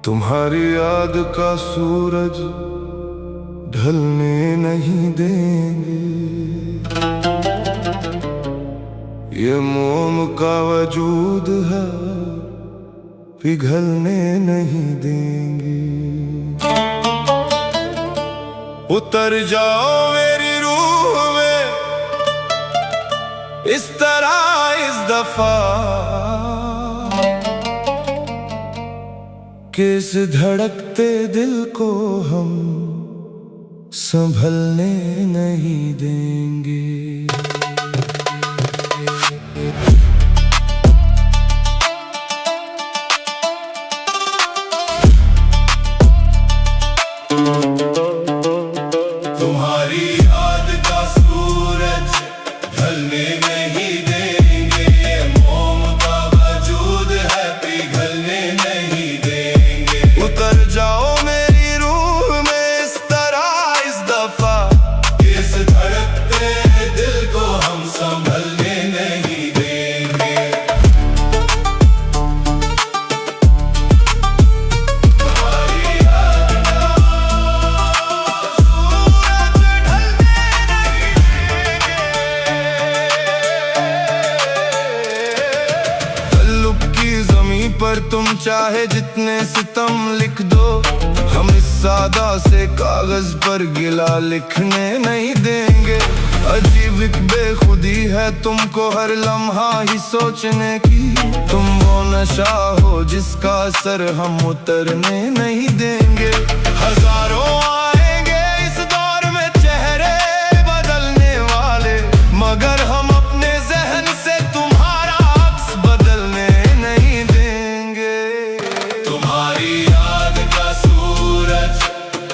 तुम्हारी याद का सूरज ढलने नहीं देंगे, ये मोम का वजूद है पिघलने नहीं देंगे। उतर जाओ मेरी रूह में इस तरह इस दफा, किस धड़कते दिल को हम संभलने नहीं देंगे। तुम्हारी याद का सूरज ढलने नहीं देंगे, मोम का वजूद है पिघलने नहीं देंगे। उतर जाओ मेरी रूह में इस तरह इस दफा, इस धड़कते दिल को हम संभलने नहीं देंगे। पर तुम चाहे जितने सितम लिख दो, हम इस सादा से कागज पर गिला लिखने नहीं देंगे। अजीब एक बेखुदी है तुमको हर लम्हा ही सोचने की, तुम वो नशा हो जिसका असर हम उतरने नहीं देंगे। हजारों आएंगे इस दौर में चेहरे बदलने वाले, मगर हम अपने जहन से तुम्हारा अक्स बदलने नहीं देंगे। तुम्हारी याद का सूरज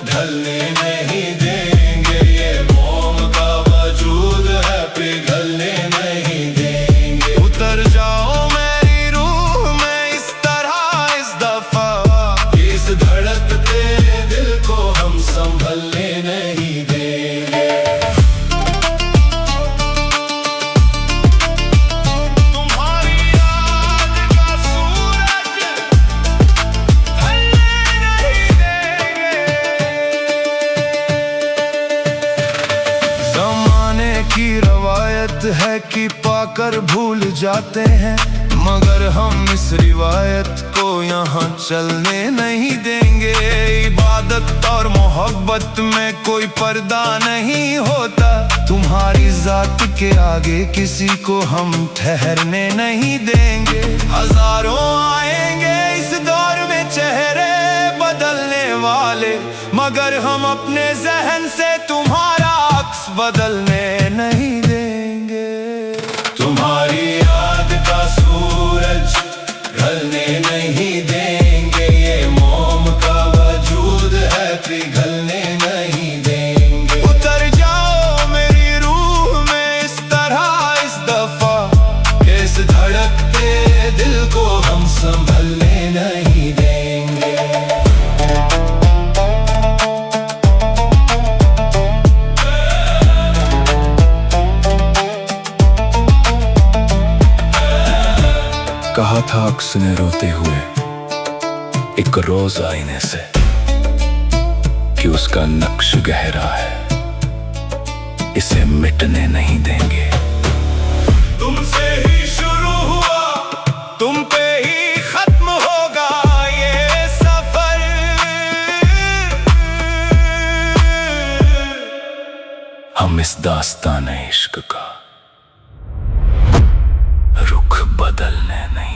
ढलने नहीं देंगे, ये मोम का वजूद है पिघलने नहीं देंगे। उतर जाओ मेरी रूह में इस तरह इस दफा, इस धड़कते दिल को हम संभलने नहीं देंगे। की रवायत है कि पाकर भूल जाते हैं, मगर हम इस रिवायत को यहाँ चलने नहीं देंगे। इबादत और मोहब्बत में कोई पर्दा नहीं होता, तुम्हारी जात के आगे किसी को हम ठहरने नहीं देंगे। हजारों आएंगे इस दौर में चेहरे बदलने वाले, मगर हम अपने जहन से तुम्हारा अक्स बदलने नहीं देंगे। तुम्हारी याद का सूरज ढलने नहीं देंगे, ये मोम का वजूद है पिघलने नहीं देंगे। उतर जाओ मेरी रूह में इस तरह इस दफा, इस धड़कते दिल को हम संभलने नहीं देंगे। कहा था अक्स ने रोते हुए एक रोज आईने से कि उसका नक्श गहरा है, इसे मिटने नहीं देंगे। तुमसे ही शुरू हुआ तुम पे ही खत्म होगा ये सफर, हम इस दास्तान इश्क का रुख बदलने नहीं